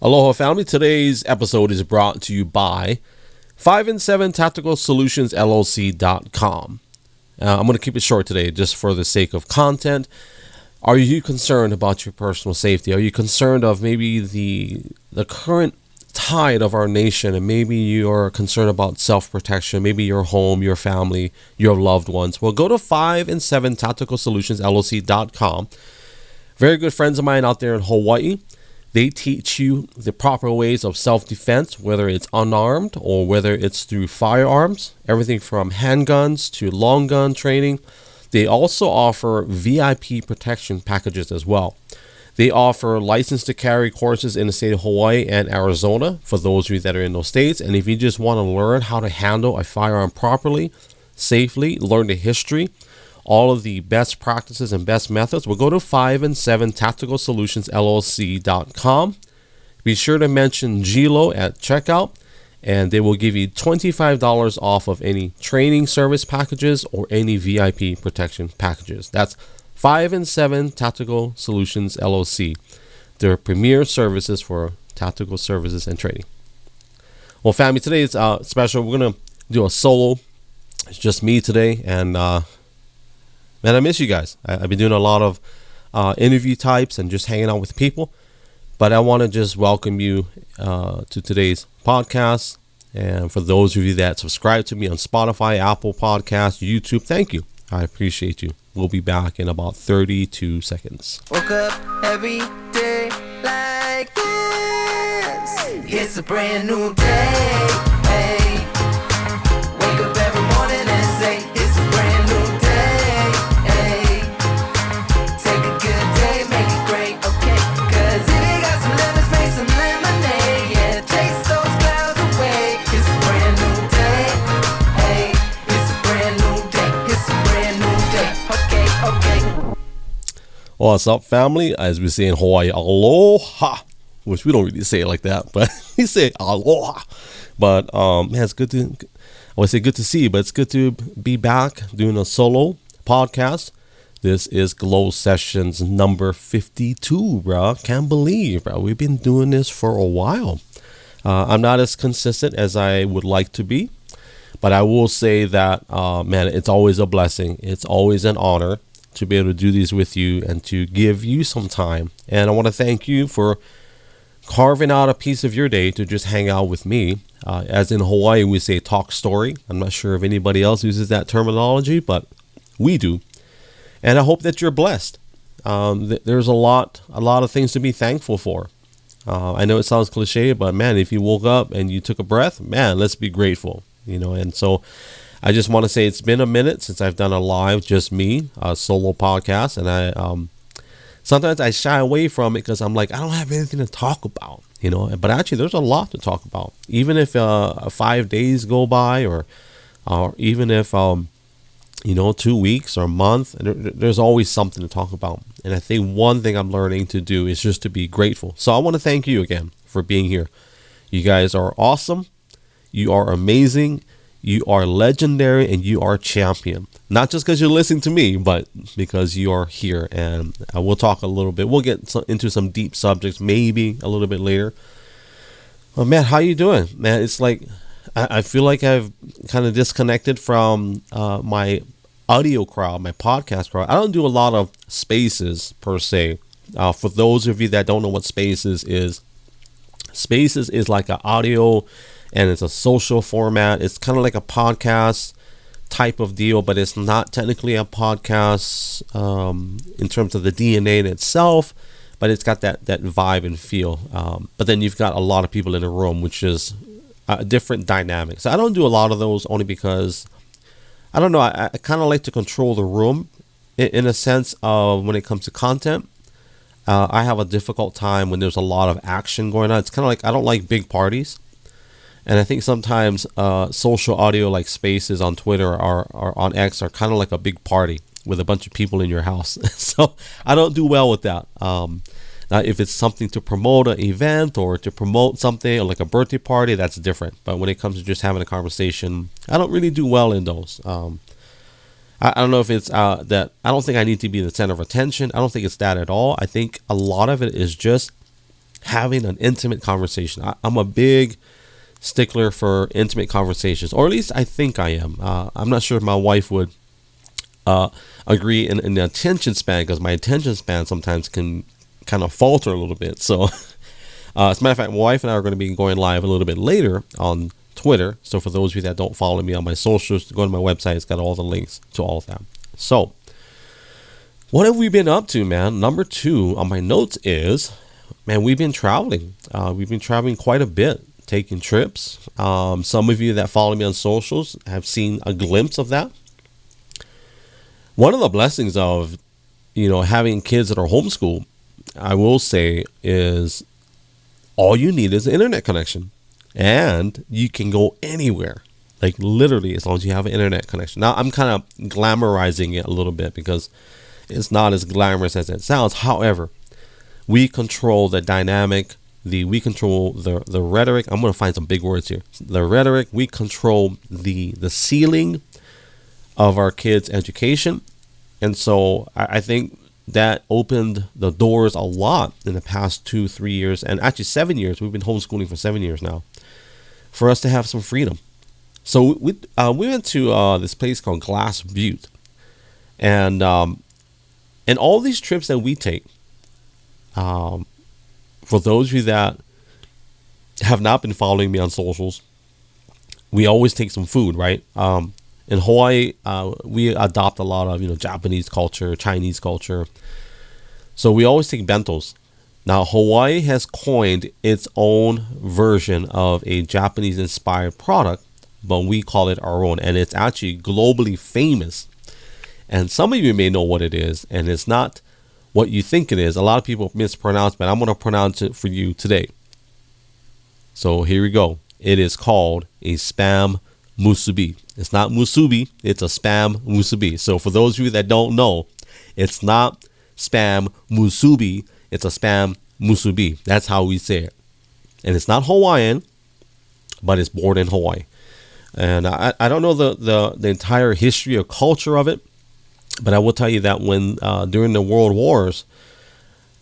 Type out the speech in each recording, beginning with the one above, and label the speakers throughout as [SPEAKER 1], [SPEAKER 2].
[SPEAKER 1] Aloha family, today's episode is brought to you by 5 and 7 Tactical Solutions LLC.com. I'm going to keep it short today just for the sake of content. Are you concerned about your personal safety? Are you concerned of maybe the current tide of our nation, and maybe you're concerned about self-protection, maybe your home, your family, your loved ones? Well, go to 5 and 7 Tactical Solutions LLC.com. Very good friends of mine out there in Hawaii. They teach you the proper ways of self-defense, whether it's unarmed or whether it's through firearms, everything from handguns to long gun training. They also offer VIP protection packages as well. They offer license to carry courses in the state of Hawaii and Arizona for those of you that are in those states. And if you just want to learn how to handle a firearm properly, safely, learn the history, all of the best practices and best methods, we'll go to 5 and 7 Tactical Solutions LLC.com. Be sure to mention GLO at checkout, and they will give you $25 off of any training service packages or any VIP protection packages. That's 5 and 7 Tactical Solutions LLC, their premier services for tactical services and training. Well, family, today is special. We're going to do a solo. It's just me today, and man, I miss you guys. I've been doing a lot of interview types and just hanging out with people. But I want to just welcome you to today's podcast. And for those of you that subscribe to me on Spotify, Apple Podcasts, YouTube, thank you. I appreciate you. We'll be back in about 32 seconds.
[SPEAKER 2] Woke up every day like this. It's a brand new day. Hey. Wake up every morning and say it's a brand new day.
[SPEAKER 1] What's up, family? As we say in Hawaii, aloha, which we don't really say it like that, but we say aloha. But man, it's good to, I would say good to see you, but it's good to be back doing a solo podcast. This is Glow Sessions number 52, bro. Can't believe, bro. We've been doing this for a while. I'm not as consistent as I would like to be, but I will say that, man, it's always a blessing. It's always an honor to be able to do these with you and to give you some time. And I want to thank you for carving out a piece of your day to just hang out with me. As in Hawaii, we say talk story. I'm not sure if anybody else uses that terminology, but we do. And I hope that you're blessed. There's a lot of things to be thankful for. I know it sounds cliche, but man, if you woke up and you took a breath, man, let's be grateful. And so I just want to say it's been a minute since I've done a live, just me, solo podcast. And I sometimes I shy away from it because I'm like, I don't have anything to talk about, But actually, there's a lot to talk about. Even if 5 days go by or even if, 2 weeks or a month, there's always something to talk about. And I think one thing I'm learning to do is just to be grateful. So I want to thank you again for being here. You guys are awesome. You are amazing. You are legendary and you are champion. Not just because you're listening to me, but because you are here. And we'll talk a little bit. We'll get into some deep subjects maybe a little bit later. Well, man, how you doing? Man, it's like I feel like I've kind of disconnected from my audio crowd, my podcast crowd. I don't do a lot of spaces per se. For those of you that don't know what Spaces is like an audio and it's a social format. It's kind of like a podcast type of deal, but it's not technically a podcast in terms of the DNA in itself, but it's got that vibe and feel. But then you've got a lot of people in the room, which is a different dynamic. So I don't do a lot of those only because, I don't know, I kind of like to control the room in a sense of when it comes to content. I have a difficult time when there's a lot of action going on. It's kind of like I don't like big parties. And I think sometimes social audio like Spaces on Twitter or on X are kind of like a big party with a bunch of people in your house. So I don't do well with that. Now, if it's something to promote an event or to promote something or like a birthday party, that's different. But when it comes to just having a conversation, I don't really do well in those. I don't know if it's that I don't think I need to be the center of attention. I don't think it's that at all. I think a lot of it is just having an intimate conversation. I'm a big stickler for intimate conversations, or at least I think I am. I'm not sure if my wife would agree in the attention span, because my attention span sometimes can kind of falter a little bit. So as a matter of fact, my wife and I are going to be going live a little bit later on Twitter. So for those of you that don't follow me on my socials, go to my website. It's got all the links to all of that. So what have we been up to, man? Number 2 on my notes is, man, we've been traveling. We've been traveling quite a bit, taking trips. Some of you that follow me on socials have seen a glimpse of that. One of the blessings of, having kids that are homeschooled, I will say, is all you need is an internet connection, and you can go anywhere, like literally, as long as you have an internet connection. Now, I'm kind of glamorizing it a little bit because it's not as glamorous as it sounds. However, we control the dynamic, we control the rhetoric. I'm going to find some big words here. The rhetoric, we control the ceiling of our kids' education. And so I think that opened the doors a lot in the past 2-3 years, and actually 7 years. We've been homeschooling for 7 years now, for us to have some freedom. So we went to this place called Glass Butte, and all these trips that we take, for those of you that have not been following me on socials, we always take some food, right? In Hawaii, we adopt a lot of Japanese culture, Chinese culture. So we always take bentos. Now, Hawaii has coined its own version of a Japanese-inspired product, but we call it our own, and it's actually globally famous. And some of you may know what it is, and it's not what you think it is. A lot of people mispronounce, but I'm going to pronounce it for you today. So here we go. It is called a Spam Musubi. It's not musubi, it's a Spam Musubi. So for those of you that don't know, it's not Spam Musubi, it's a Spam Musubi. That's how we say it. And it's not Hawaiian, but it's born in Hawaii. And I don't know the entire history or culture of it, but I will tell you that when during the World Wars,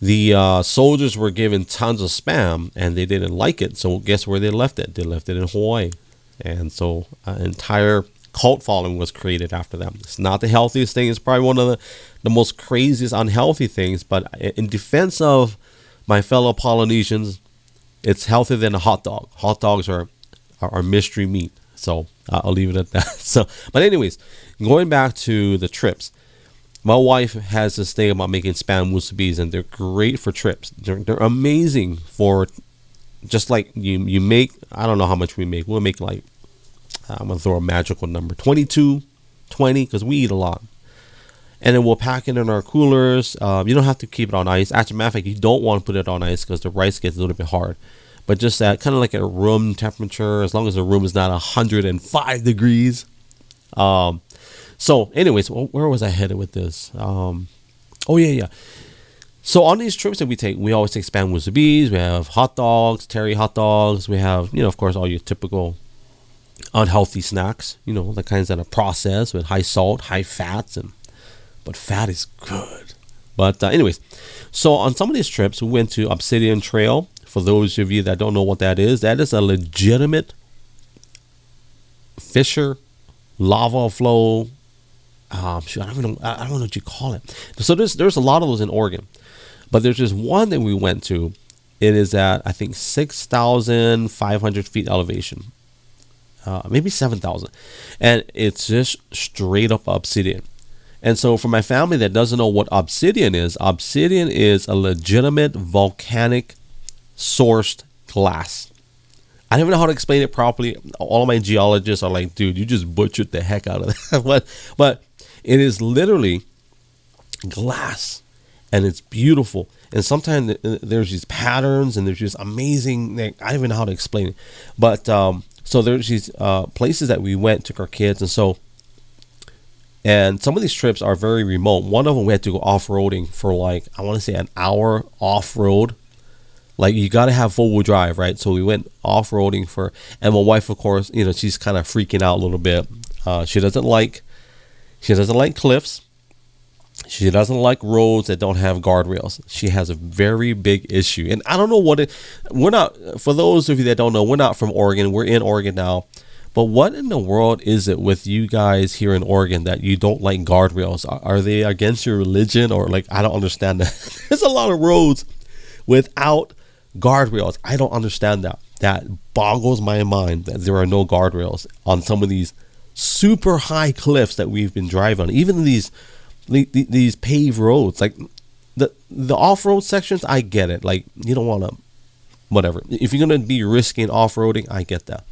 [SPEAKER 1] the soldiers were given tons of Spam and they didn't like it. So guess where they left it? They left it in Hawaii. And so an entire cult following was created after them. It's not the healthiest thing. It's probably one of the most craziest unhealthy things. But in defense of my fellow Polynesians, it's healthier than a hot dog. Hot dogs are mystery meat. So I'll leave it at that. So, but anyways, going back to the trips, my wife has this thing about making Spam Musubis, and they're great for trips. They're amazing for just like you make. I don't know how much we make. We'll make like, I'm going to throw a magical number, 22, 20, because we eat a lot. And then we'll pack it in our coolers. You don't have to keep it on ice. Actually, matter of fact, you don't want to put it on ice because the rice gets a little bit hard. But just at kind of like at room temperature, as long as the room is not 105 degrees. So anyways, where was I headed with this? Yeah. So on these trips that we take, we always take Spam Musubis. We have hot dogs, terry hot dogs. We have, of course, all your typical unhealthy snacks, the kinds that are processed with high salt, high fats, but fat is good. But anyways, so on some of these trips, we went to Obsidian Trail. For those of you that don't know what that is a legitimate fissure, lava flow. I don't know what you call it. So there's a lot of those in Oregon, but there's just one that we went to. It is at, I think, 6,500 feet elevation. Maybe 7,000, and it's just straight up obsidian. And so for my family that doesn't know what obsidian is a legitimate volcanic sourced glass. I don't even know how to explain it properly. All of my geologists are like, dude, you just butchered the heck out of that. but it is literally glass, and it's beautiful. And sometimes there's these patterns, and there's just amazing. I don't even know how to explain it. But so there's these places that we went, took our kids, and some of these trips are very remote. One of them we had to go off-roading for like, I want to say an hour off-road. Like, you got to have four-wheel drive, right? So we went off-roading and my wife, of course, she's kind of freaking out a little bit. She doesn't like cliffs. She doesn't like roads that don't have guardrails. She has a very big issue. And I don't know what it, we're not, for those of you that don't know, we're not from Oregon. We're in Oregon now. But what in the world is it with you guys here in Oregon that you don't like guardrails? Are they against your religion, or like, I don't understand that. There's a lot of roads without guardrails. I don't understand that. That boggles my mind that there are no guardrails on some of these super high cliffs that we've been driving on. Even these paved roads, like the off-road sections, I get it. Like, you don't want to, whatever. If you're going to be risking off-roading, I get that.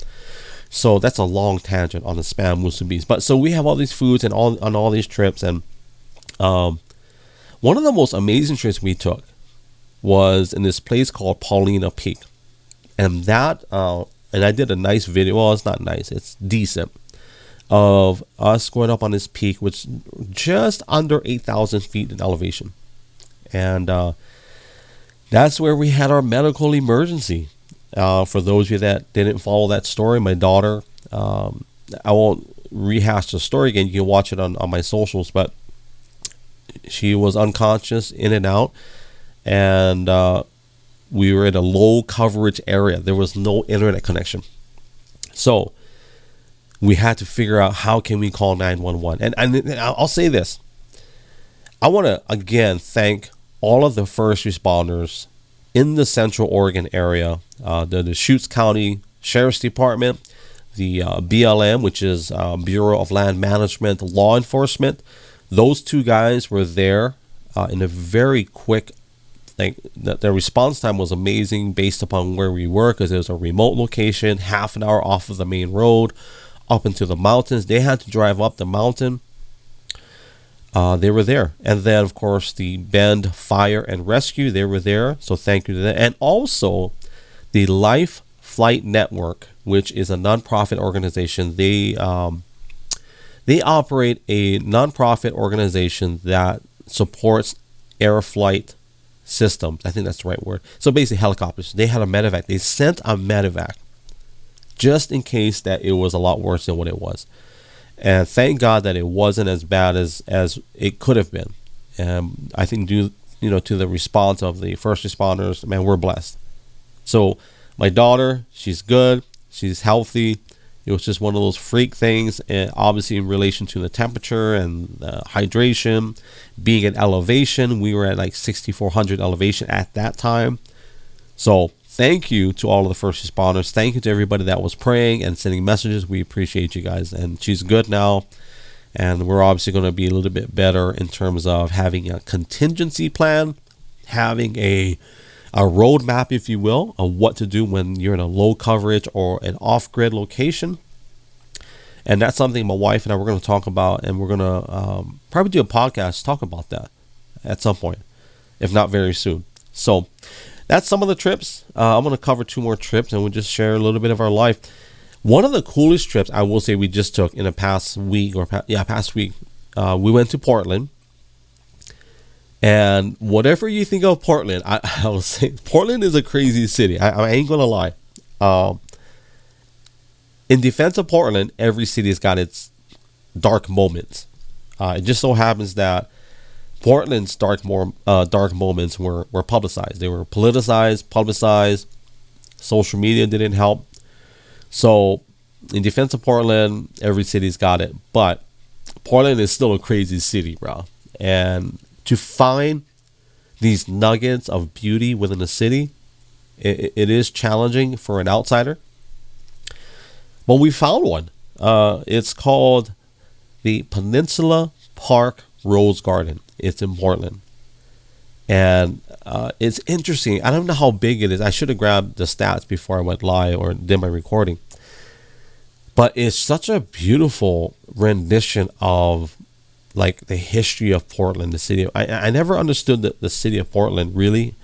[SPEAKER 1] So that's a long tangent on the Spam Musubis. But so we have all these foods and on all these trips. And one of the most amazing trips we took was in this place called Paulina Peak. And that, and I did a nice video. Well, it's not nice. It's decent. Of us going up on this peak, which just under 8,000 feet in elevation. And that's where we had our medical emergency. For those of you that didn't follow that story, my daughter, I won't rehash the story again. You can watch it on my socials, but she was unconscious, in and out. And we were in a low coverage area. There was no internet connection. So we had to figure out how can we call 911. And I'll say this. I want to, again, thank all of the first responders in the Central Oregon area, the Deschutes County Sheriff's Department, the BLM, which is Bureau of Land Management, law enforcement. Those two guys were there in a very quick, like, the response time was amazing based upon where we were, because it was a remote location, half an hour off of the main road, up into the mountains. They had to drive up the mountain. They were there. And then, of course, the Bend Fire and Rescue, they were there. So thank you to them. And also the Life Flight Network, which is a nonprofit organization. They operate a nonprofit organization that supports air flight systems. I think that's the right word. So basically helicopters. They had a medevac. They sent a medevac just in case that it was a lot worse than what it was. And thank God that it wasn't as bad as it could have been. And I think due, to the response of the first responders, man, we're blessed. So my daughter, she's good. She's healthy. It was just one of those freak things. And obviously in relation to the temperature and the hydration, being at elevation, we were at like 6,400 elevation at that time. So thank you to all of the first responders. Thank you to everybody that was praying and sending messages. We appreciate you guys. And she's good now. And we're obviously going to be a little bit better in terms of having a contingency plan, having a roadmap, if you will, of what to do when you're in a low coverage or an off-grid location. And that's something my wife and I were going to talk about. And we're going to probably do a podcast talk about that at some point, if not very soon. So that's some of the trips. I'm going to cover 2 more trips and we'll just share a little bit of our life. One of the coolest trips I will say we just took in the past week, we went to Portland. And whatever you think of Portland, I will say Portland is a crazy city. I ain't going to lie. In defense of Portland, every city has got its dark moments. It just so happens that Portland's dark moments were publicized. They were politicized, publicized. Social media didn't help. So, in defense of Portland, every city's got it. But Portland is still a crazy city, bro. And to find these nuggets of beauty within the city, it is challenging for an outsider. But we found one. It's called the Peninsula Park Rose Garden. It's in Portland. And it's interesting. I don't know how big it is. I should have grabbed the stats before I went live or did my recording. But it's such a beautiful rendition of like the history of Portland, the city. I never understood the city of Portland really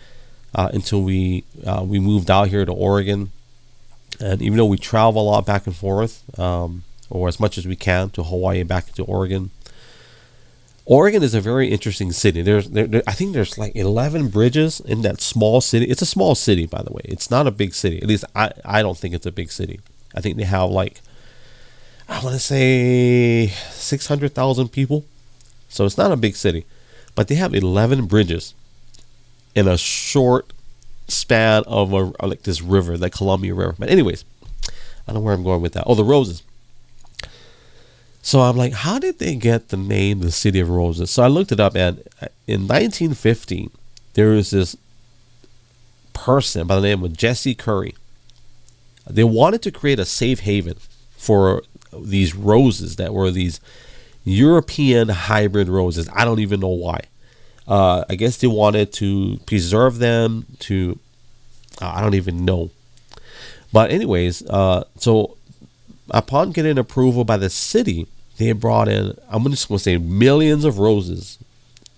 [SPEAKER 1] until we moved out here to Oregon. And even though we travel a lot back and forth, or as much as we can, to Hawaii, back to Oregon. Oregon is a very interesting city. I think there's like 11 bridges in that small city. It's a small city, by the way. It's not a big city. At least I don't think it's a big city. I think they have like, I want to say 600,000 people. So it's not a big city. but they have 11 bridges in a short span of like this river, the Columbia River. But anyways, I don't know where I'm going with that. Oh, the roses. So I'm like, how did they get the name the City of Roses? So I looked it up, and in 1915, there was this person by the name of Jesse Curry. They wanted to create a safe haven for these roses that were these European hybrid roses. I don't even know why. I guess they wanted to preserve them to, I don't even know. But anyways, so upon getting approval by the city, they brought in, I'm just going to say millions of roses.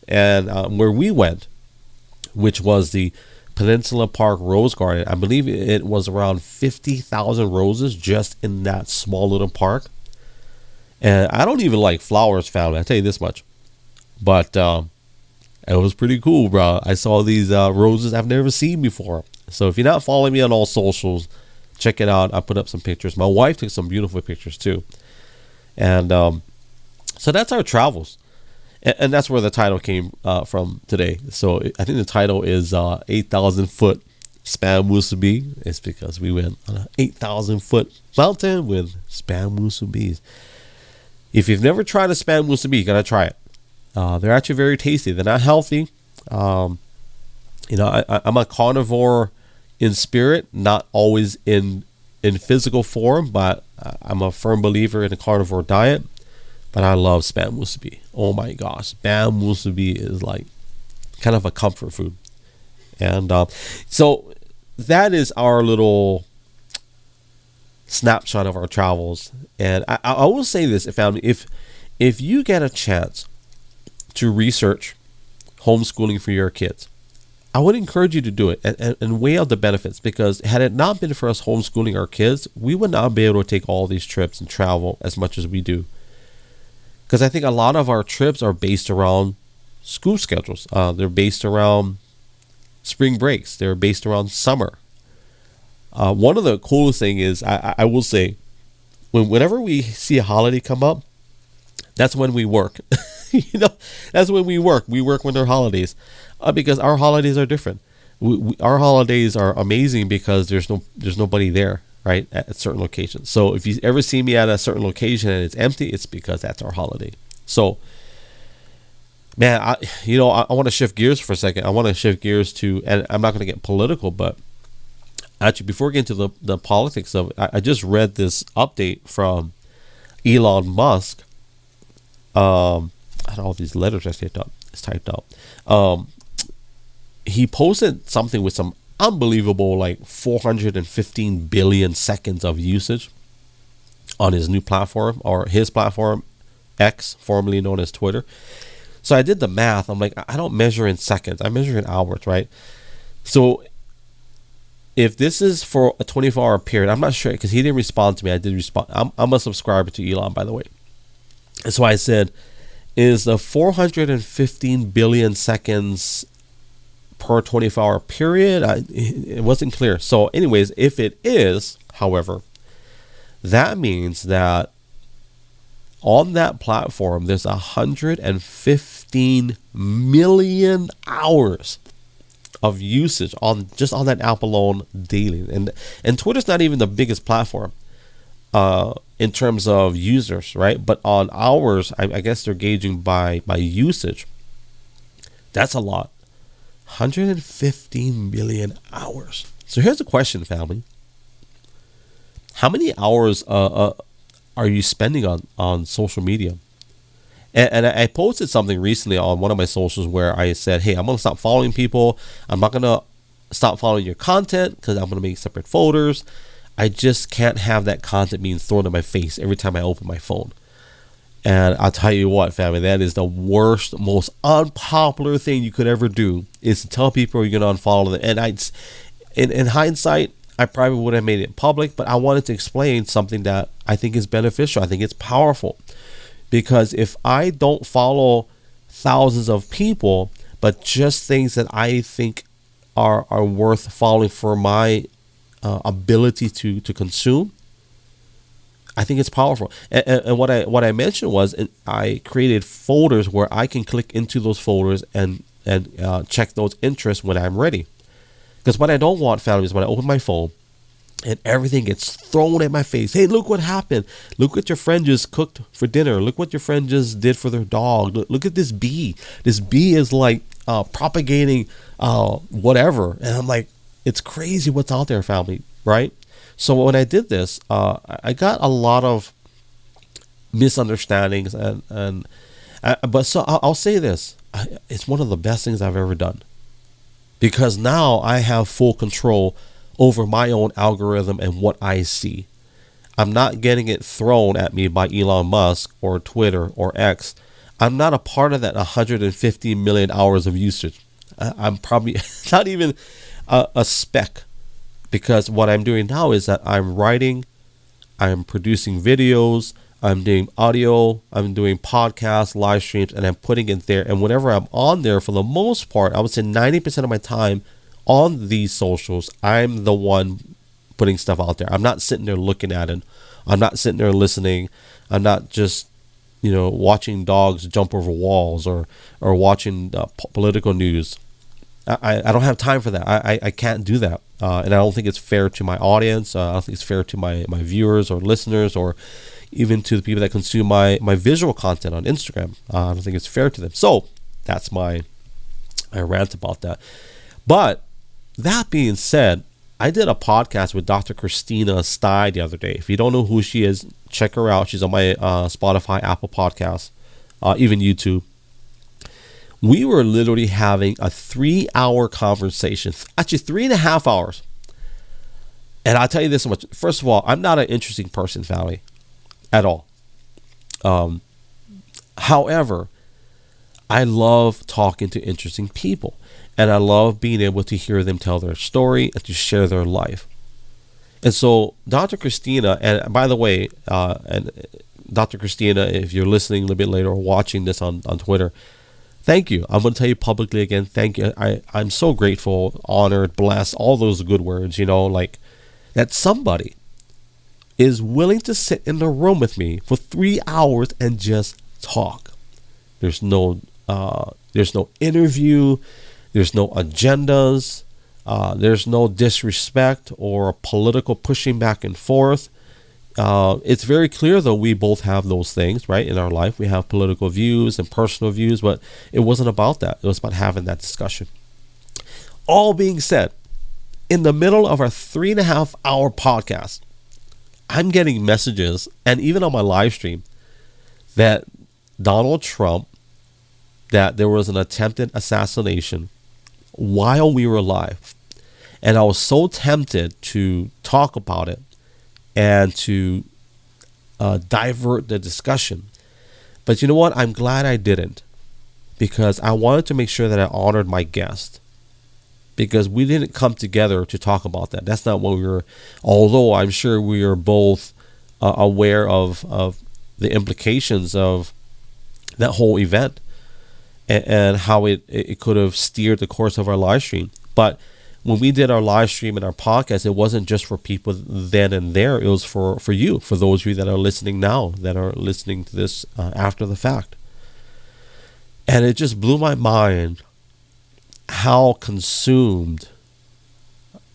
[SPEAKER 1] And where we went, which was the Peninsula Park Rose Garden, I believe it was around 50,000 roses just in that small little park. And I don't even like flowers, family, I'll tell you this much. But it was pretty cool, bro. I saw these roses I've never seen before. So if you're not following me on all socials, check it out. I put up some pictures. My wife took some beautiful pictures too. And so that's our travels. And that's where the title came from today. So I think the title is 8,000 foot Spam Musubi. It's because we went on an 8,000 foot mountain with Spam Musubis. If you've never tried a Spam Musubi, you gotta try it. They're actually very tasty. They're not healthy. I'm a carnivore in spirit, not always in physical form, but I'm a firm believer in a carnivore diet. But I love Spam Musubi. Oh my gosh, Spam Musubi is like kind of a comfort food. And so that is our little snapshot of our travels. And I will say this, family, if you get a chance to research homeschooling for your kids, I would encourage you to do it and weigh out the benefits, because had it not been for us homeschooling our kids, we would not be able to take all these trips and travel as much as we do. Because I think a lot of our trips are based around school schedules. They're based around spring breaks. They're based around summer. One of the coolest thing is, I will say, whenever we see a holiday come up, that's when we work. That's when we work. We work when they're holidays, because our holidays are different. Our holidays are amazing because there's nobody there, right, at certain locations. So if you ever see me at a certain location and it's empty, it's because that's our holiday. So, man, I want to shift gears for a second. I want to shift gears to, and I'm not going to get political, but actually, before getting to the politics of it, I just read this update from Elon Musk. I had all these letters I typed out. He posted something with some unbelievable, like 415 billion seconds of usage on his new platform, or his platform, X, formerly known as Twitter. So I did the math. I'm like, I don't measure in seconds, I measure in hours, right? So if this is for a 24-hour period, I'm not sure, because he didn't respond to me. I did respond. I'm a subscriber to Elon, by the way. And so I said, is the 415 billion seconds per 24-hour period? It wasn't clear. So anyways, if it is, however, that means that on that platform, there's 115 million hours of usage on that app alone daily. And Twitter's not even the biggest platform in terms of users, right? But on hours, I guess they're gauging by usage. That's a lot. 115 million hours. So here's the question, family. How many hours are you spending on social media? And I posted something recently on one of my socials where I said, hey, I'm going to stop following people. I'm not going to stop following your content because I'm going to make separate folders. I just can't have that content being thrown in my face every time I open my phone. And I'll tell you what, family, that is the worst, most unpopular thing you could ever do, is to tell people you're going to unfollow them. And in hindsight, I probably would have made it public, but I wanted to explain something that I think is beneficial. I think it's powerful. Because if I don't follow thousands of people, but just things that I think are worth following for my ability to consume, I think it's powerful. And what I mentioned was I created folders where I can click into those folders and check those interests when I'm ready. Because what I don't want, family, is when I open my phone and everything gets thrown at my face. Hey, look what happened. Look what your friend just cooked for dinner. Look what your friend just did for their dog. Look at this bee. This bee is like propagating whatever. And I'm like, it's crazy what's out there, family, right? So when I did this, I got a lot of misunderstandings, but so I'll say this: it's one of the best things I've ever done, because now I have full control over my own algorithm and what I see. I'm not getting it thrown at me by Elon Musk or Twitter or X. I'm not a part of that 150 million hours of usage. I'm probably not even a speck. Because what I'm doing now is that I'm writing, I'm producing videos, I'm doing audio, I'm doing podcasts, live streams, and I'm putting it there. And whenever I'm on there, for the most part, I would say 90% of my time on these socials, I'm the one putting stuff out there. I'm not sitting there looking at it. I'm not sitting there listening. I'm not just, watching dogs jump over walls or watching political news. I don't have time for that. I can't do that. And I don't think it's fair to my audience. I don't think it's fair to my viewers or listeners, or even to the people that consume my visual content on Instagram. I don't think it's fair to them. So that's my rant about that. But that being said, I did a podcast with Dr. Christina Stye the other day. If you don't know who she is, check her out. She's on my Spotify, Apple Podcasts, even YouTube. We were literally having a 3-hour conversation, actually 3.5 hours. And I'll tell you this much. First of all, I'm not an interesting person, family, at all. However, I love talking to interesting people, and I love being able to hear them tell their story and to share their life. And so Dr. Christina, and by the way, and Dr. Christina, if you're listening a little bit later or watching this on Twitter, thank you. I'm going to tell you publicly again, thank you. I'm so grateful, honored, blessed, all those good words, like that somebody is willing to sit in the room with me for 3 hours and just talk. There's no interview. There's no agendas. There's no disrespect or political pushing back and forth. It's very clear, though, we both have those things, right, in our life. We have political views and personal views, but it wasn't about that. It was about having that discussion. All being said, in the middle of our 3.5-hour podcast, I'm getting messages, and even on my live stream, that Donald Trump, that there was an attempted assassination while we were live. And I was so tempted to talk about it and to divert the discussion. But you know what? I'm glad I didn't, because I wanted to make sure that I honored my guest, because we didn't come together to talk about that. That's not what we were, although I'm sure we are both aware of the implications of that whole event and how it could have steered the course of our live stream. But when we did our live stream and our podcast, it wasn't just for people then and there. It was for you, for those of you that are listening now, that are listening to this after the fact. And it just blew my mind how consumed,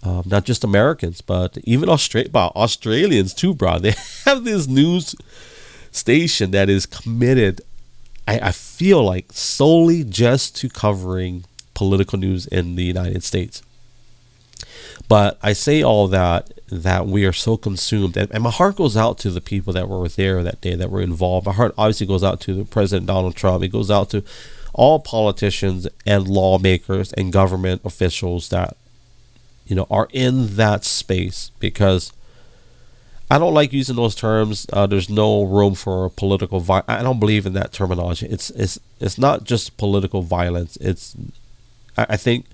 [SPEAKER 1] not just Americans, but even Australians too, bro. They have this news station that is committed, I feel like, solely just to covering political news in the United States. But I say all that we are so consumed, and my heart goes out to the people that were there that day, that were involved. My heart obviously goes out to the President Donald Trump. It goes out to all politicians and lawmakers and government officials that, are in that space, because I don't like using those terms. There's no room for political violence. I don't believe in that terminology. It's not just political violence. I think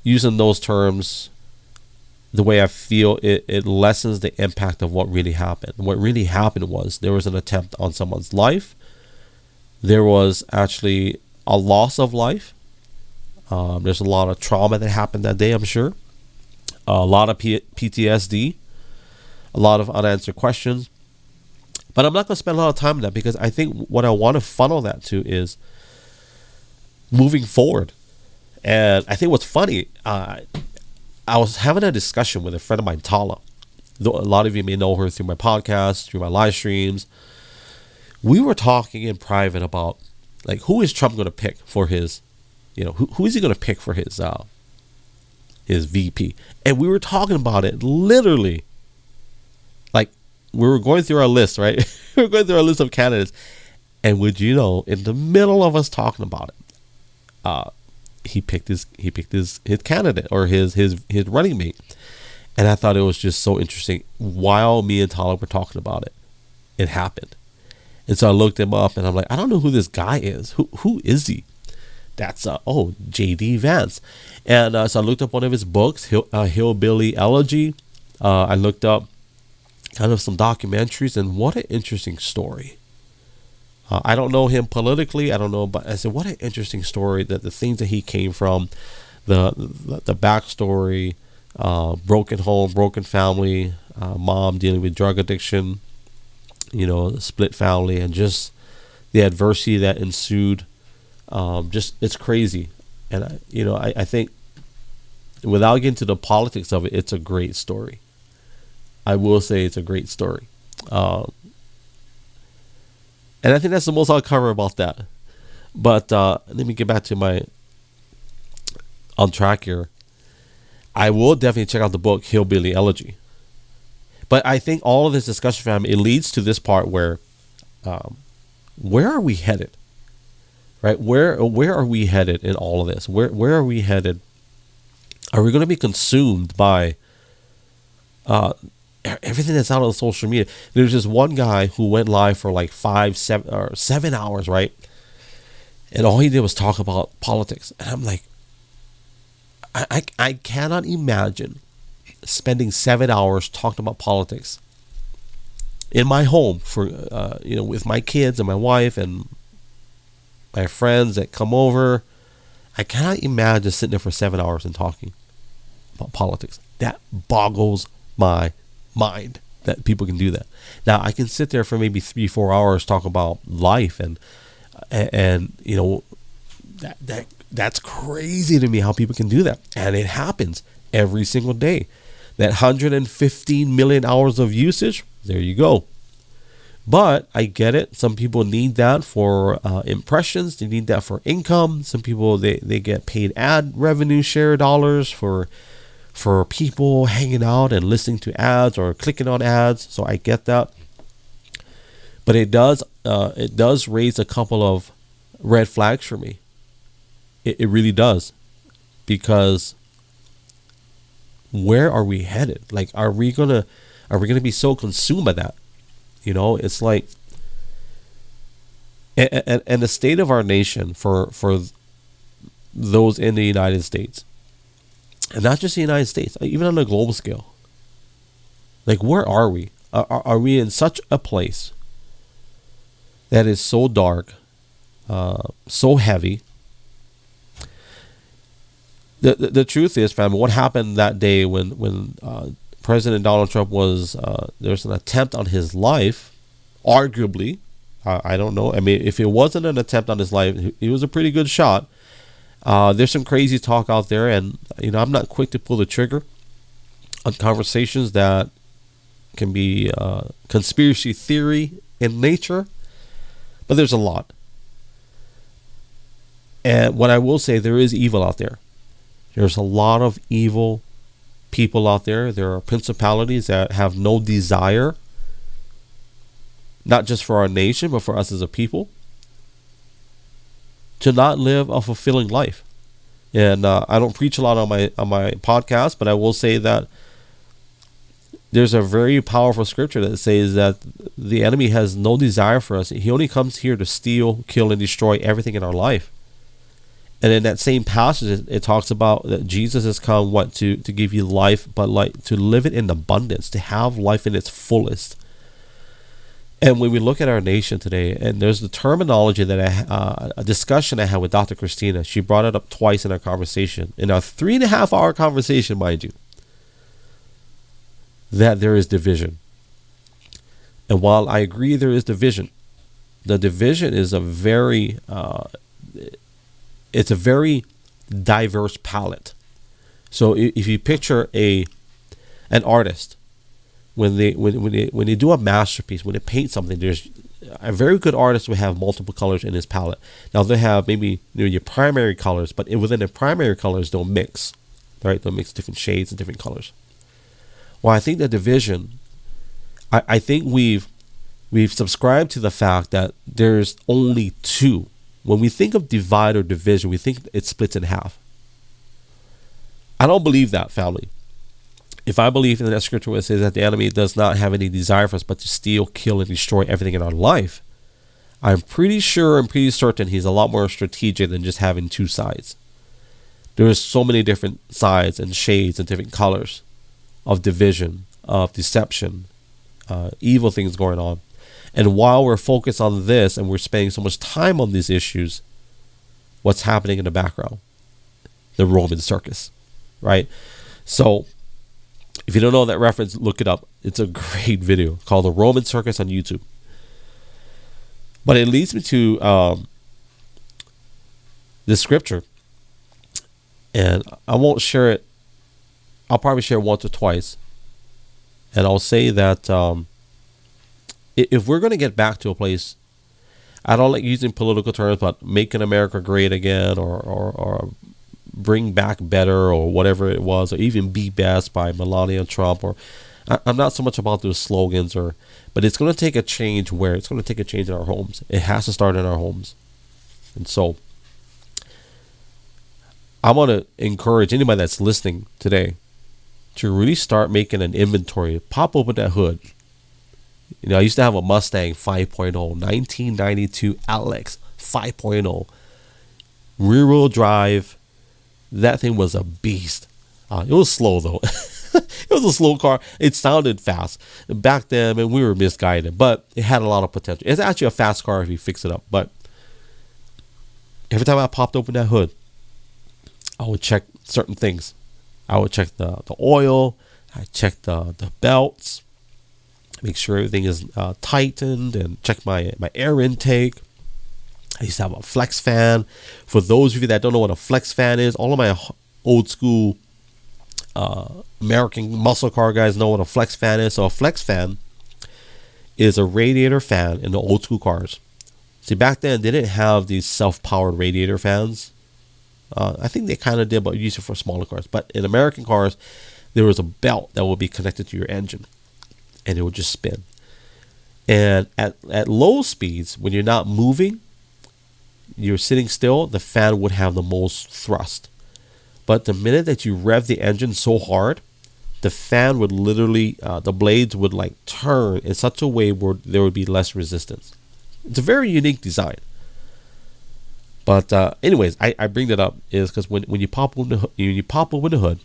[SPEAKER 1] using those terms, the way I feel, it lessens the impact of what really happened. What really happened was there was an attempt on someone's life. There was actually a loss of life. There's a lot of trauma that happened that day, I'm sure. A lot of PTSD, a lot of unanswered questions. But I'm not going to spend a lot of time on that, because I think what I want to funnel that to is moving forward. And I think what's funny, I was having a discussion with a friend of mine, Tala. A lot of you may know her through my podcast, through my live streams. We were talking in private about, like, who is Trump going to pick for his, who is he going to pick for his VP? And we were talking about it literally, like, we were going through our list, right? We were going through our list of candidates, and would you know, in the middle of us talking about it, he picked his candidate, or his running mate. And I thought it was just so interesting. While me and Tyler were talking about it, it happened. And so I looked him up, and I'm like, I don't know who this guy is. Who is he? That's J.D. Vance. And so I looked up one of his books, Hillbilly Elegy. I looked up kind of some documentaries, and what an interesting story. I don't know him politically. I don't know, but I said, what an interesting story, that the things that he came from, the backstory, broken home, broken family, mom dealing with drug addiction, split family, and just the adversity that ensued. Just, it's crazy. And I think, without getting to the politics of it, it's a great story. I will say it's a great story. And I think that's the most I'll cover about that. But let me get back to my on track here. I will definitely check out the book Hillbilly Elegy. But I think all of this discussion, fam, it leads to this part where are we headed? Right? Where are we headed in all of this? Where are we headed? Are we going to be consumed by everything that's out on social media? There's this one guy who went live for like 7 hours, right? And all he did was talk about politics. And I'm like, I cannot imagine spending 7 hours talking about politics in my home for with my kids and my wife and my friends that come over. I cannot imagine sitting there for 7 hours and talking about politics. That boggles my mind that people can do that. Now, I can sit there for maybe 3-4 hours talking about life, and that's crazy to me how people can do that. And it happens every single day. That 115 million hours of usage, there you go. But I get it. Some people need that for impressions. They need that for income. Some people, they get paid ad revenue share dollars for people hanging out and listening to ads or clicking on ads. So I get that. But it does raise a couple of red flags for me. It really does. Because where are we headed? Like, are we gonna be so consumed by that? It's like, and the state of our nation for those in the United States, and not just the United States, even on a global scale. Like, where are we? Are we in such a place that is so dark, so heavy? The truth is, family, what happened that day when President Donald Trump was, there's an attempt on his life, arguably. I don't know. I mean, if it wasn't an attempt on his life, he was a pretty good shot. There's some crazy talk out there, and I'm not quick to pull the trigger on conversations that can be conspiracy theory in nature, but there's a lot. And what I will say, there is evil out there. There's a lot of evil people out there. There are principalities that have no desire, not just for our nation, but for us as a people, to not live a fulfilling life. And I don't preach a lot on my podcast, but I will say that there's a very powerful scripture that says that the enemy has no desire for us. He only comes here to steal, kill, and destroy everything in our life. And in that same passage, it talks about that Jesus has come, to give you life, but like to live it in abundance, to have life in its fullest. And when we look at our nation today, and there's the terminology that a discussion I had with Dr. Christina, she brought it up twice in our conversation, in our 3.5 hour conversation, mind you, that there is division. And while I agree there is division, the division is a very it's a very diverse palette. So if you picture an artist, when they do a masterpiece, when they paint something, there's a very good artist will have multiple colors in his palette. Now they have maybe your primary colors, but within the primary colors they'll mix, right? They'll mix different shades and different colors. Well, I think the division, I think we've subscribed to the fact that there's only two. When we think of divide or division, we think it splits in half. I don't believe that, family. If I believe in that scripture where it says that the enemy does not have any desire for us but to steal, kill, and destroy everything in our life, I'm pretty sure and pretty certain he's a lot more strategic than just having two sides. There's so many different sides and shades and different colors of division, of deception, evil things going on. And while we're focused on this and we're spending so much time on these issues, what's happening in the background? The Roman circus, right? So if you don't know that reference, look it up. It's a great video called The Roman Circus on YouTube. But it leads me to this scripture. And I won't share it. I'll probably share it once or twice. And I'll say that if we're going to get back to a place, I don't like using political terms, but making America great again, or bring back better, or whatever it was, or even be best by Melania Trump, or I'm not so much about those slogans, but it's going to take a change where it's going to take a change in our homes. It has to start in our homes. And so I want to encourage anybody that's listening today to really start making an inventory. Pop open that hood. You know, I used to have a Mustang 5.0, 1992 Alex 5.0, rear-wheel drive. That thing was a beast. It was slow though. It was a slow car. It sounded fast back then, and we were misguided, but it had a lot of potential. It's actually a fast car if you fix it up. But every time I popped open that hood, I would check certain things. I would check the oil. I checked the belts, make sure everything is tightened, and check my air intake. I used to have a flex fan. For those of you that don't know what a flex fan is, all of my old school American muscle car guys know what a flex fan is. So a flex fan is a radiator fan in the old school cars. See, back then they didn't have these self-powered radiator fans. I think they kind of did, but used it for smaller cars. But in American cars, there was a belt that would be connected to your engine, and it would just spin. And at low speeds, when you're not moving, you're sitting still, the fan would have the most thrust. But the minute that you rev the engine so hard, the fan would literally, the blades would like turn in such a way where there would be less resistance. It's a very unique design. But anyways, I bring that up is because when you pop open the hood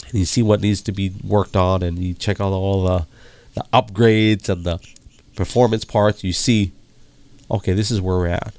[SPEAKER 1] and you see what needs to be worked on, and you check out all the upgrades and the performance parts, you see, okay, this is where we're at.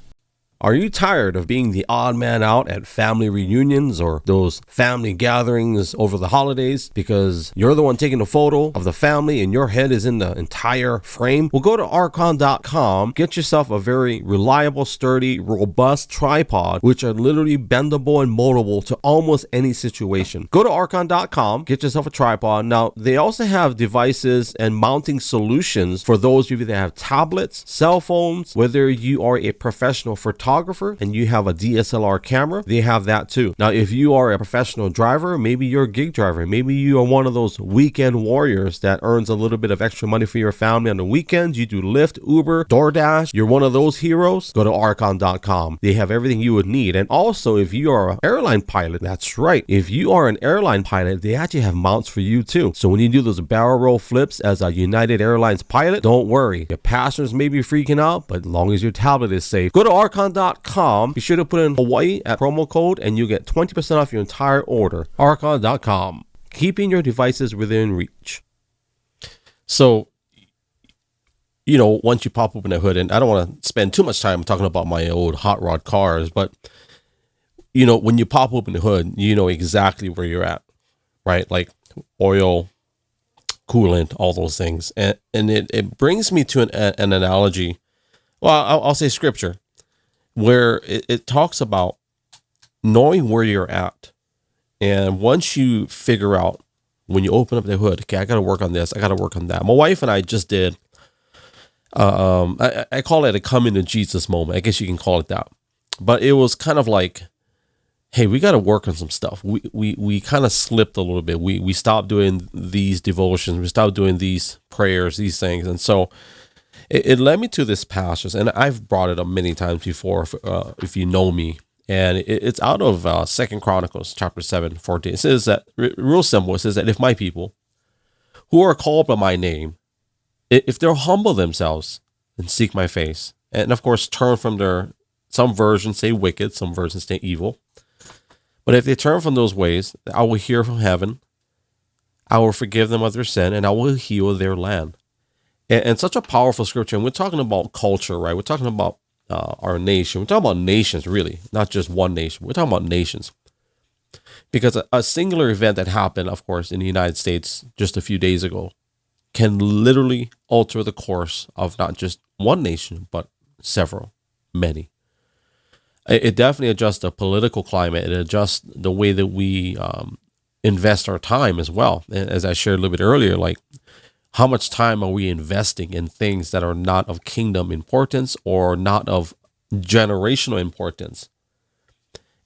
[SPEAKER 1] Are you tired of being the odd man out at family reunions or those family gatherings over the holidays because you're the one taking a photo of the family and your head is in the entire frame? Well, go to Archon.com, get yourself a very reliable, sturdy, robust tripod, which are literally bendable and moldable to almost any situation. Go to Archon.com, get yourself a tripod. Now, they also have devices and mounting solutions for those of you that have tablets, cell phones, whether you are a professional photographer and you have a DSLR camera, they have that too. Now, if you are a professional driver, maybe you're a gig driver, maybe you are one of those weekend warriors that earns a little bit of extra money for your family on the weekends, you do Lyft, Uber, DoorDash, you're one of those heroes, go to Archon.com. They have everything you would need. And also, if you are an airline pilot, that's right, if you are an airline pilot, they actually have mounts for you too. So when you do those barrel roll flips as a United Airlines pilot, don't worry. Your passengers may be freaking out, but as long as your tablet is safe, go to Archon.com. Be sure to put in Hawaii at promo code and you get 20% off your entire order. Archon.com, keeping your devices within reach. So, you know, once you pop open the hood, and I don't want to spend too much time talking about my old hot rod cars, but you know, when you pop open the hood, you know exactly where you're at, right? Like oil, coolant, all those things. And it brings me to an analogy. Well, I'll say scripture, where it talks about knowing where you're at. And once you figure out, when you open up the hood, okay, I got to work on this, I got to work on that. My wife and I just did, I call it a come into Jesus moment. I guess you can call it that. But it was kind of like, hey, we got to work on some stuff. We kind of slipped a little bit. We stopped doing these devotions. We stopped doing these prayers, these things. And so it led me to this passage, and I've brought it up many times before, if you know me. And it's out of 2 Chronicles chapter 7:14. It says that, real simple, it says that if my people who are called by my name, if they'll humble themselves and seek my face, and of course turn from their, some versions say wicked, some versions say evil. But if they turn from those ways, I will hear from heaven, I will forgive them of their sin, and I will heal their land. And such a powerful scripture. And we're talking about culture, right? We're talking about our nation. We're talking about nations, really, not just one nation. We're talking about nations. Because a singular event that happened, of course, in the United States just a few days ago can literally alter the course of not just one nation, but several, many. It definitely adjusts the political climate. It adjusts the way that we invest our time as well. And as I shared a little bit earlier, like, how much time are we investing in things that are not of kingdom importance or not of generational importance?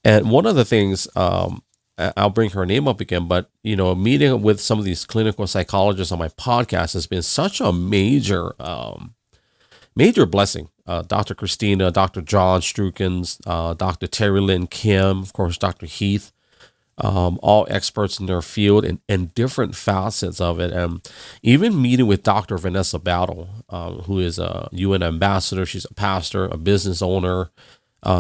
[SPEAKER 1] And one of the things, I'll bring her name up again, but, meeting with some of these clinical psychologists on my podcast has been such a major blessing. Dr. Christina, Dr. John Strukens, Dr. Terry Lynn Kim, of course, Dr. Heath, all experts in their field and different facets of it. And even meeting with Dr. Vanessa Battle, who is a UN ambassador. She's a pastor, a business owner.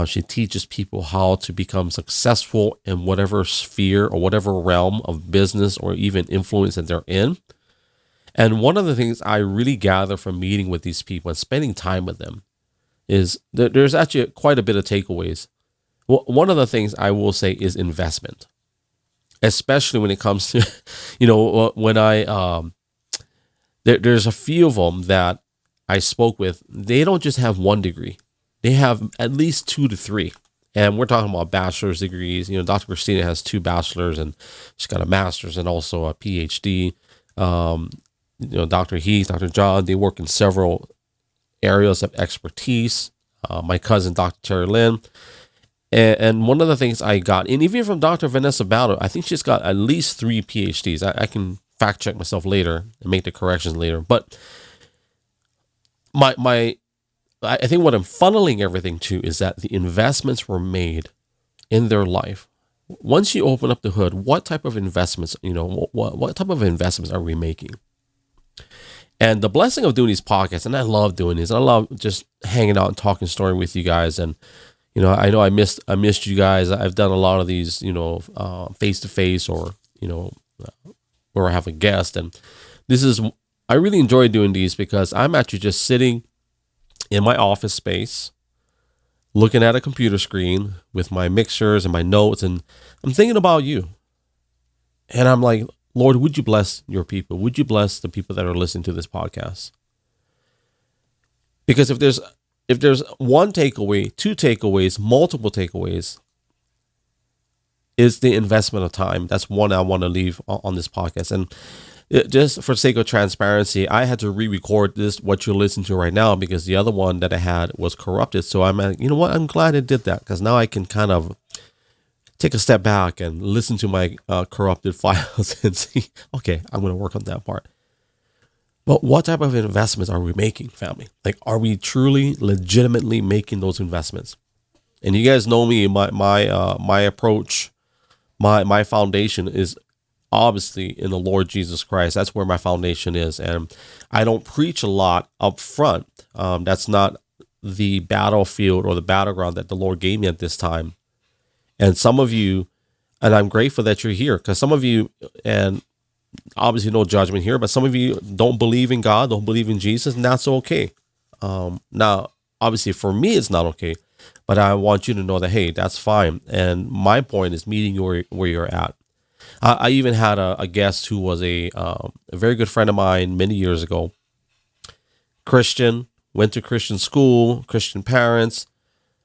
[SPEAKER 1] She teaches people how to become successful in whatever sphere or whatever realm of business or even influence that they're in. And one of the things I really gather from meeting with these people and spending time with them is that there's actually quite a bit of takeaways. Well, one of the things I will say is investment, especially when it comes to, when there's a few of them that I spoke with. They don't just have one degree. They have at least 2 to 3. And we're talking about bachelor's degrees. Dr. Christina has 2 bachelors and she's got a master's and also a PhD. Dr. Heath, Dr. John, they work in several areas of expertise. My cousin, Dr. Terry Lynn. And one of the things I got, and even from Dr. Vanessa Battle, I think she's got at least 3 PhDs. I can fact check myself later and make the corrections later. But I think what I'm funneling everything to is that the investments were made in their life. Once you open up the hood, what type of investments, what type of investments are we making? And the blessing of doing these podcasts, and I love doing these, I love just hanging out and talking story with you guys. And, I know I missed you guys. I've done a lot of these, face-to-face or, where I have a guest. And I really enjoy doing these because I'm actually just sitting in my office space, looking at a computer screen with my mixers and my notes, and I'm thinking about you. And I'm like, Lord, would you bless your people? Would you bless the people that are listening to this podcast? Because if there's one takeaway, 2 takeaways, multiple takeaways, is the investment of time. That's one I want to leave on this podcast. And just for sake of transparency, I had to re-record what you're listening to right now, because the other one that I had was corrupted. So I'm like, I'm glad I did that, because now I can kind of take a step back and listen to my corrupted files and see, okay, I'm going to work on that part. But what type of investments are we making, family? Like, are we truly, legitimately making those investments? And you guys know me, my approach, my foundation is obviously in the Lord Jesus Christ. That's where my foundation is. And I don't preach a lot up front. That's not the battlefield or the battleground that the Lord gave me at this time. And some of you, and I'm grateful that you're here, because some of you, and obviously no judgment here, but some of you don't believe in God, don't believe in Jesus, and that's okay. Now, obviously for me, it's not okay, but I want you to know that, hey, that's fine. And my point is meeting you where you're at. I even had a guest who was a very good friend of mine many years ago. Christian, went to Christian school, Christian parents.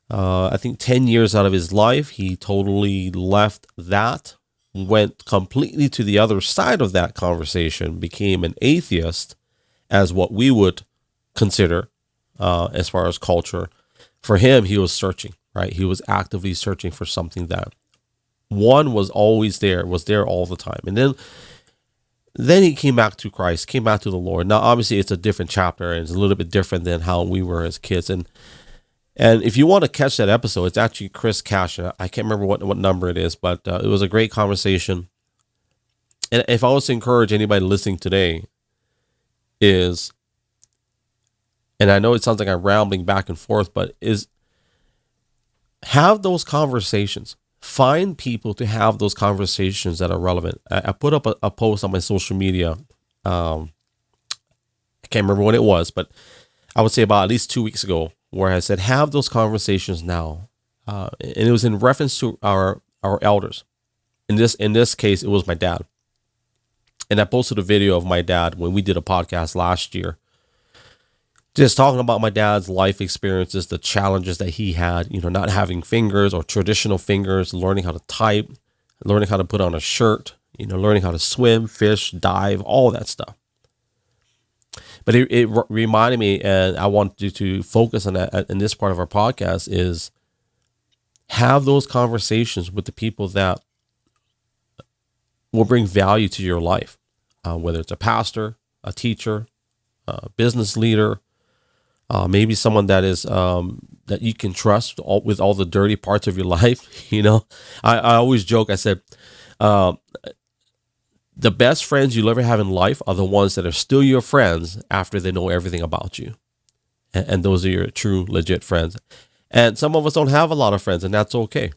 [SPEAKER 1] I think 10 years out of his life, he totally left that, went completely to the other side of that conversation, became an atheist, as what we would consider as far as culture. For him, he was searching, right? He was actively searching for something that one was always there, was there all the time. And then he came back to Christ, came back to the Lord. Now, obviously, it's a different chapter, and it's a little bit different than how we were as kids. And if you want to catch that episode, it's actually Chris Cash. I can't remember what number it is, but it was a great conversation. And if I was to encourage anybody listening today is, and I know it sounds like I'm rambling back and forth, but is have those conversations. Find people to have those conversations that are relevant. I put up a post on my social media. I can't remember when it was, but I would say about at least 2 weeks ago, where I said, have those conversations now. And it was in reference to our elders. In this case, it was my dad. And I posted a video of my dad when we did a podcast last year, just talking about my dad's life experiences, the challenges that he had, not having fingers or traditional fingers, learning how to type, learning how to put on a shirt, learning how to swim, fish, dive, all that stuff. But it reminded me, and I want you to focus on that in this part of our podcast, is have those conversations with the people that will bring value to your life, whether it's a pastor, a teacher, a business leader, maybe someone that is that you can trust with all the dirty parts of your life. I always joke. I said, the best friends you'll ever have in life are the ones that are still your friends after they know everything about you. And those are your true, legit friends. And some of us don't have a lot of friends, and that's okay.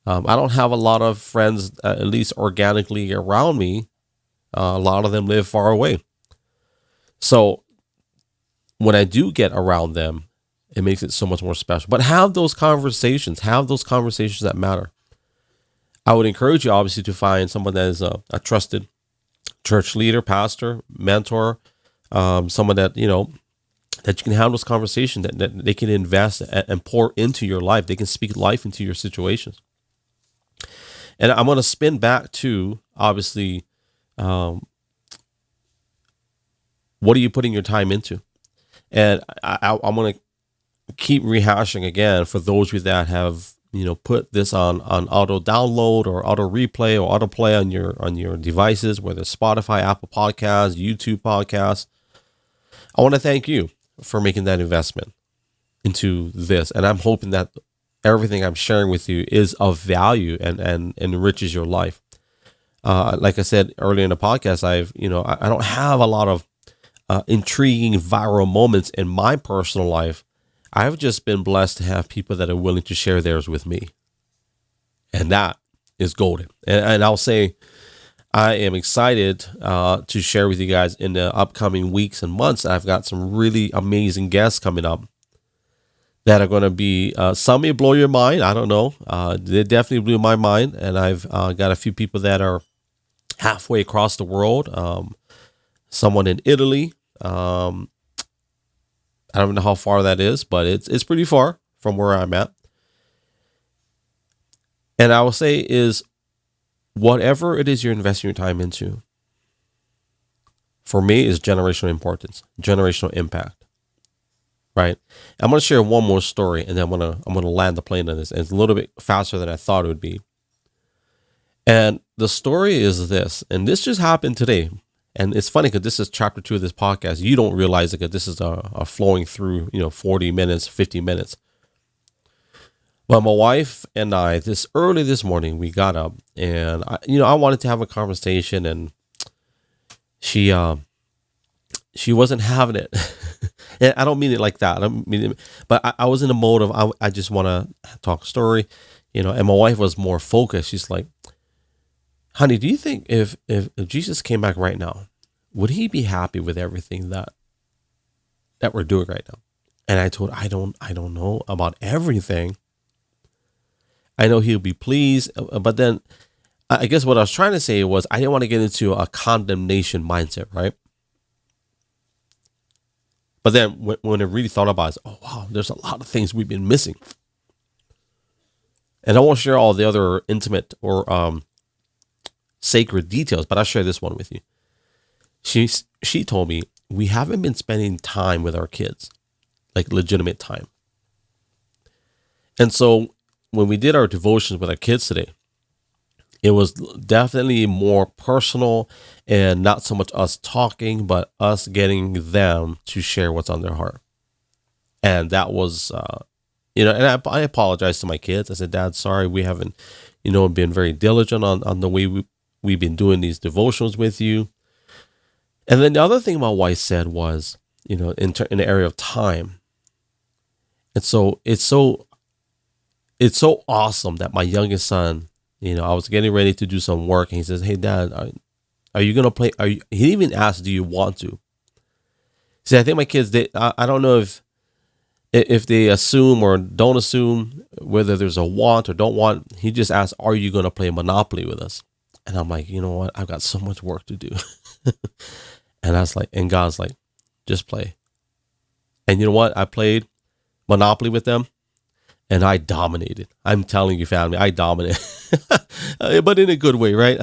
[SPEAKER 1] I don't have a lot of friends, at least organically around me. A lot of them live far away. So when I do get around them, it makes it so much more special. But have those conversations. Have those conversations that matter. I would encourage you, obviously, to find someone that is a trusted church leader, pastor, mentor, someone that, that you can have those conversations, that they can invest and pour into your life. They can speak life into your situations. And I'm going to spin back to, obviously, what are you putting your time into? And I'm going to keep rehashing again for those of you that have, put this on auto download or auto replay or auto play on your devices, whether it's Spotify, Apple Podcasts, YouTube Podcasts. I want to thank you for making that investment into this. And I'm hoping that everything I'm sharing with you is of value and enriches your life. Like I said earlier in the podcast, I don't have a lot of intriguing viral moments in my personal life. I've just been blessed to have people that are willing to share theirs with me. And that is golden. And I'll say, I am excited to share with you guys in the upcoming weeks and months. I've got some really amazing guests coming up that are going to be, some may blow your mind. I don't know. They definitely blew my mind. And I've got a few people that are halfway across the world. Someone in Italy. I don't know how far that is, but it's pretty far from where I'm at. And I will say is, whatever it is you're investing your time into, for me, is generational importance, generational impact, right? I'm going to share one more story, and then I'm going to land the plane on this. And it's a little bit faster than I thought it would be. And the story is this, and this just happened today. And it's funny because this is chapter 2 of this podcast. You don't realize it because this is a flowing through, 40 minutes, 50 minutes. Well, my wife and I, early this morning, we got up, and I wanted to have a conversation, and she wasn't having it. And I don't mean it like that. I don't mean it, but I was in a mode of I just want to talk a story, And my wife was more focused. She's like, honey, do you think if Jesus came back right now, would he be happy with everything that we're doing right now? And I told her, I don't know about everything. I know he'll be pleased, but then I guess what I was trying to say was I didn't want to get into a condemnation mindset, right? But then when I really thought about it, oh, wow, there's a lot of things we've been missing. And I won't share all the other intimate or sacred details, but I'll share this one with you. She told me we haven't been spending time with our kids, like legitimate time. And so when we did our devotions with our kids today, it was definitely more personal and not so much us talking, but us getting them to share what's on their heart. And that was, and I apologized to my kids. I said, Dad, sorry, we haven't, been very diligent on the way we've been doing these devotions with you. And then the other thing my wife said was, in the area of time. And so it's so awesome that my youngest son, I was getting ready to do some work, and he says, "Hey, Dad, are you gonna play? He even asked, do you want to?" See, I think my kids, I don't know if they assume or don't assume whether there's a want or don't want. He just asked, "Are you gonna play Monopoly with us?" And I'm like, you know what? I've got so much work to do. And I was like, and God's like, just play. And you know what? I played Monopoly with them. And I dominated. I'm telling you, family, I dominated, but in a good way, right?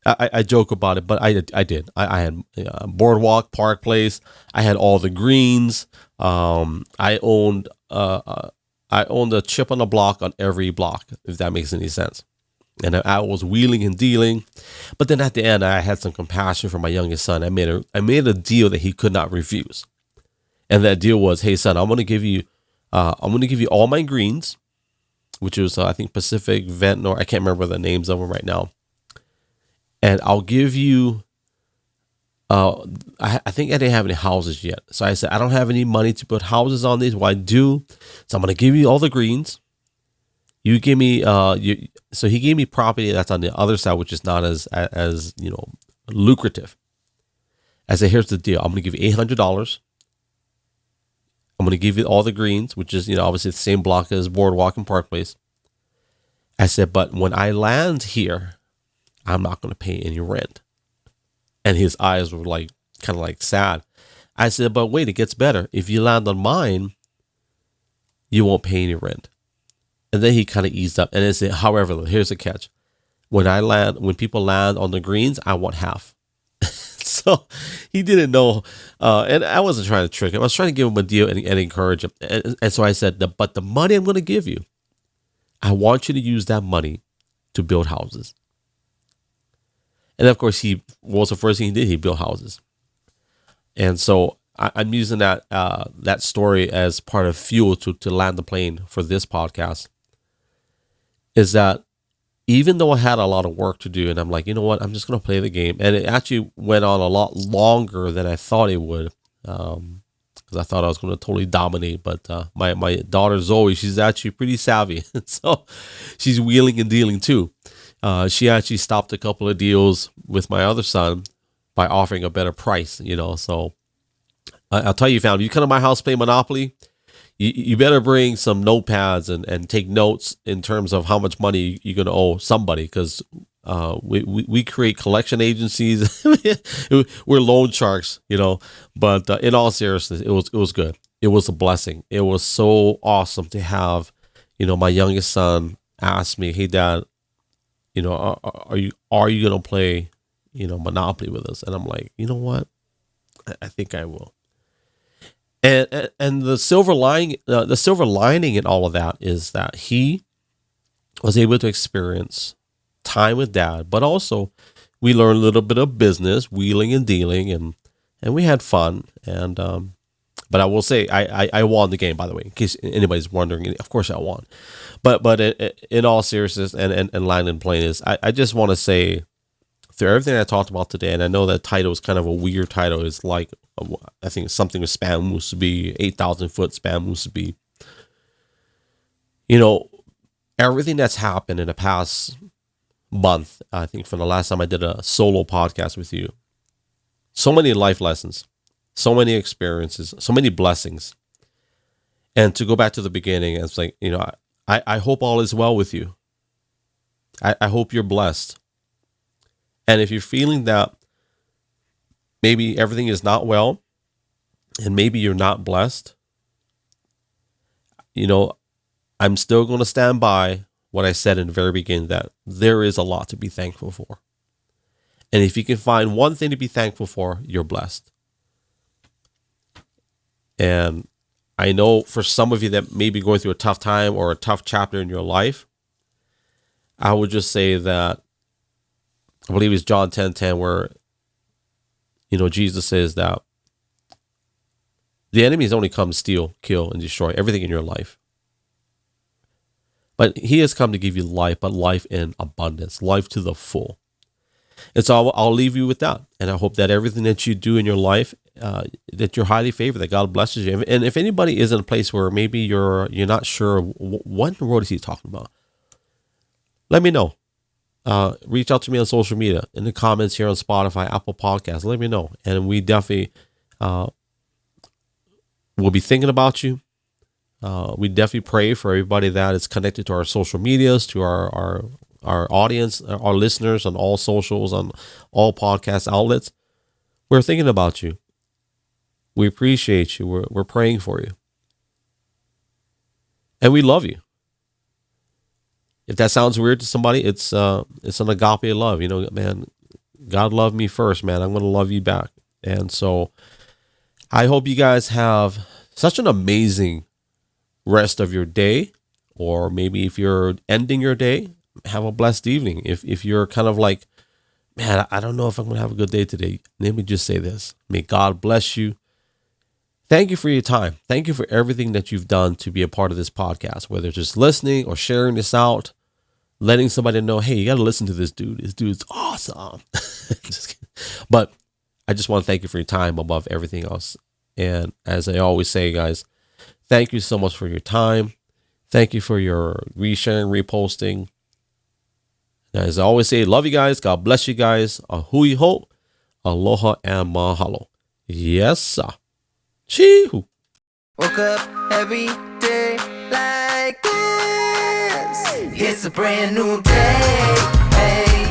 [SPEAKER 1] I joke about it, but I did. I had Boardwalk, Park Place. I had all the greens. I owned a chip on the block on every block, if that makes any sense. And I was wheeling and dealing, but then at the end, I had some compassion for my youngest son. I made a deal that he could not refuse, and that deal was, "Hey, son, I'm going to give you all my greens," which was, I think, Pacific, Ventnor. I can't remember the names of them right now. And I'll give you, I think I didn't have any houses yet. So I said, I don't have any money to put houses on these. Well, I do. So I'm going to give you all the greens. You give me, so he gave me property that's on the other side, which is not as lucrative. I said, here's the deal. I'm going to give you $800. I'm going to give you all the greens, which is, obviously the same block as Boardwalk and Park Place. I said, but when I land here, I'm not going to pay any rent. And his eyes were kind of sad. I said, but wait, it gets better. If you land on mine, you won't pay any rent. And then he kind of eased up. And I said, however, here's the catch. When people land on the greens, I want half. So he didn't know, and I wasn't trying to trick him. I was trying to give him a deal and encourage him. And so I said, but the money I'm going to give you, I want you to use that money to build houses. And of course, what was the first thing he did? He built houses. And so I'm using that story as part of fuel to land the plane for this podcast. Is that even though I had a lot of work to do, and I'm like, you know what, I'm just going to play the game. And it actually went on a lot longer than I thought it would, because I thought I was going to totally dominate. But my daughter Zoe, she's actually pretty savvy. So she's wheeling and dealing too. She actually stopped a couple of deals with my other son by offering a better price, So I'll tell you, family, you come to my house, play Monopoly, you better bring some notepads and take notes in terms of how much money you're going to owe somebody, because we create collection agencies. We're loan sharks, But in all seriousness, it was good. It was a blessing. It was so awesome to have, my youngest son ask me, "Hey, Dad, are you going to play, Monopoly with us?" And I'm like, you know what? I think I will. And the silver lining in all of that is that he was able to experience time with Dad, but also we learned a little bit of business, wheeling and dealing, and we had fun. And but I will say I won the game, by the way, in case anybody's wondering. Of course I won. But in all seriousness and landing plane is, I just want to say, through everything I talked about today, and I know that title is kind of a weird title. It's like, I think it's something with Spam Musubi, 8,000 foot Spam Musubi. Everything that's happened in the past month, I think from the last time I did a solo podcast with you, so many life lessons, so many experiences, so many blessings. And to go back to the beginning, it's like, I hope all is well with you. I hope you're blessed. And if you're feeling that maybe everything is not well and maybe you're not blessed, I'm still going to stand by what I said in the very beginning, that there is a lot to be thankful for. And if you can find one thing to be thankful for, you're blessed. And I know for some of you that may be going through a tough time or a tough chapter in your life, I would just say that, I believe it's John 10:10, where, Jesus says that the enemy has only come to steal, kill, and destroy everything in your life. But he has come to give you life, but life in abundance, life to the full. And so I'll leave you with that. And I hope that everything that you do in your life, that you're highly favored, that God blesses you. And if anybody is in a place where maybe you're not sure what in the world is he talking about, let me know. Reach out to me on social media, in the comments here on Spotify, Apple Podcasts. Let me know. And we definitely will be thinking about you. We definitely pray for everybody that is connected to our social medias, to our audience, our listeners on all socials, on all podcast outlets. We're thinking about you. We appreciate you. We're praying for you. And we love you. If that sounds weird to somebody, it's an agape love. Man, God loved me first, man. I'm going to love you back. And so I hope you guys have such an amazing rest of your day, or maybe if you're ending your day, have a blessed evening. If you're kind of like, man, I don't know if I'm going to have a good day today, let me just say this. May God bless you. Thank you for your time. Thank you for everything that you've done to be a part of this podcast, whether it's just listening or sharing this out, letting somebody know, hey, you got to listen to this dude. This dude's awesome. Just kidding. But I just want to thank you for your time above everything else. And as I always say, guys, thank you so much for your time. Thank you for your resharing, reposting. And as I always say, love you guys. God bless you guys. Ahui ho, aloha, and mahalo. Yes, sir. Chee-hoo.
[SPEAKER 2] Woke up every day like this. It's a brand new day. Hey.